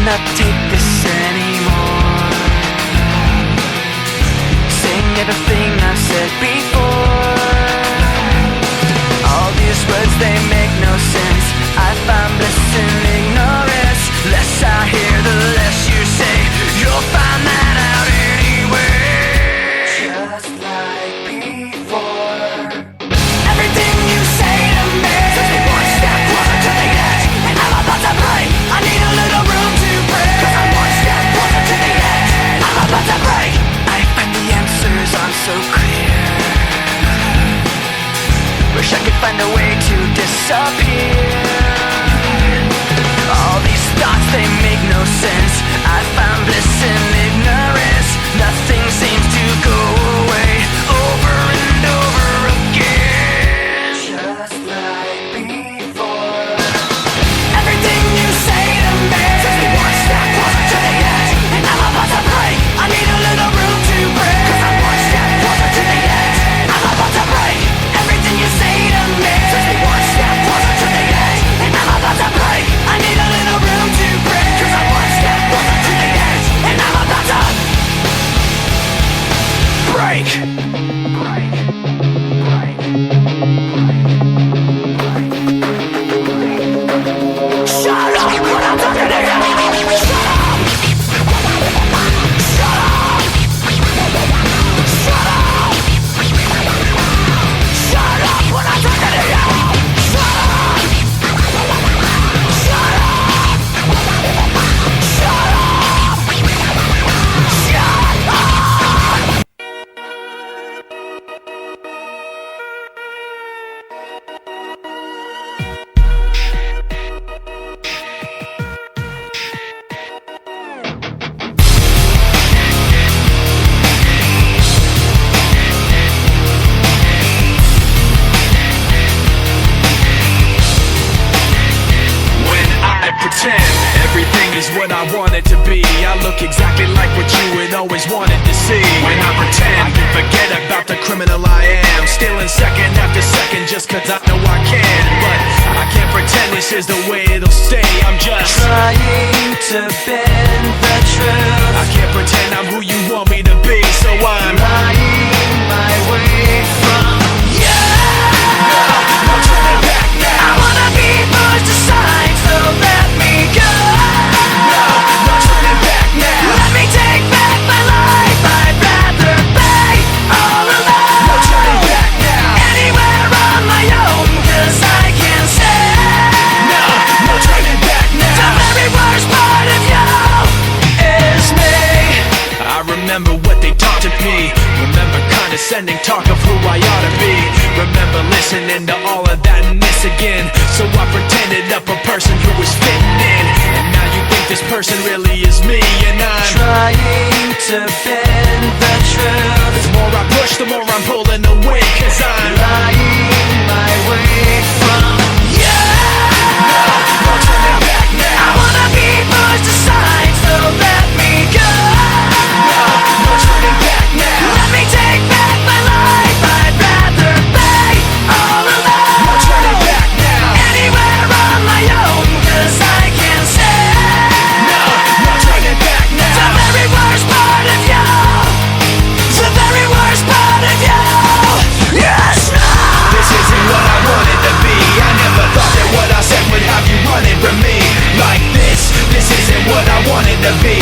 cannot take this anymore. Saying everything I've said before. All these words, they make no sense. I find bliss in ignorance. Less I hear, the less you say. You'll find that out anyway. Just like before. Everything you say to me takes me one step closer to the edge, and I'm about to break. I need a little room to break, 'cause I'm one step closer to the edge, and I'm about to break. I find the answers aren't so clear. Wish I could find a way to disappear. All these thoughts, they make no sense. I found bliss in ignorance. Nothing seems to go away. Over and over again. Just like before. Everything you say to me takes me one step closer to the edge, and I'm about to break. I need a little room to break, 'cause I'm one step closer to the edge, and I'm about to break. Everything you say to me takes me one step closer to the edge, and I'm about to break. I need a little room to break, 'cause I'm one step closer to the edge, and I'm about to break. Shut up when I'm talking to you. Shut up. Shut up. Shut up. Shut up when I'm talking to you. Shut up. Shut up. Shut up. Shut up. Pretend everything is what I want it to be. I look exactly like what you had always wanted to see. When I pretend, I can forget about the criminal I am. Stealing second after second just 'cause I know I can. But I can't pretend this is the way it'll stay. I'm just trying to bend the truth. I can't pretend I'm who you want me to be. So I'm lying my way from you. No turning back now. I wanna be pushed aside, so let me go. No turning back now. Let me take back my life. I'd rather be all alone. No turning back now. Anywhere on my own, 'cause I can say No turning back now. the very worst part of you is me. I remember what they taught to me. Remember condescending talk of who I ought to be. Remember listening to all of that and this again. So I pretended up a person who was fitting in. And now you think this person really is me. And I'm trying to bend the truth. The more I push, the more I'm pulling away. 'Cause I'm lying my way from you. No turning back now. I wanna be pushed aside, so let me go. No turning back now. Let me take back my life. I'd rather be all alone. No turning back now. Anywhere on my own, 'cause I can say No turning back now. the very worst part of you. The very worst part of you. Yes, no. This isn't what I wanted to be. I never thought that what I said would have you running from me like this. This isn't what I wanted to be.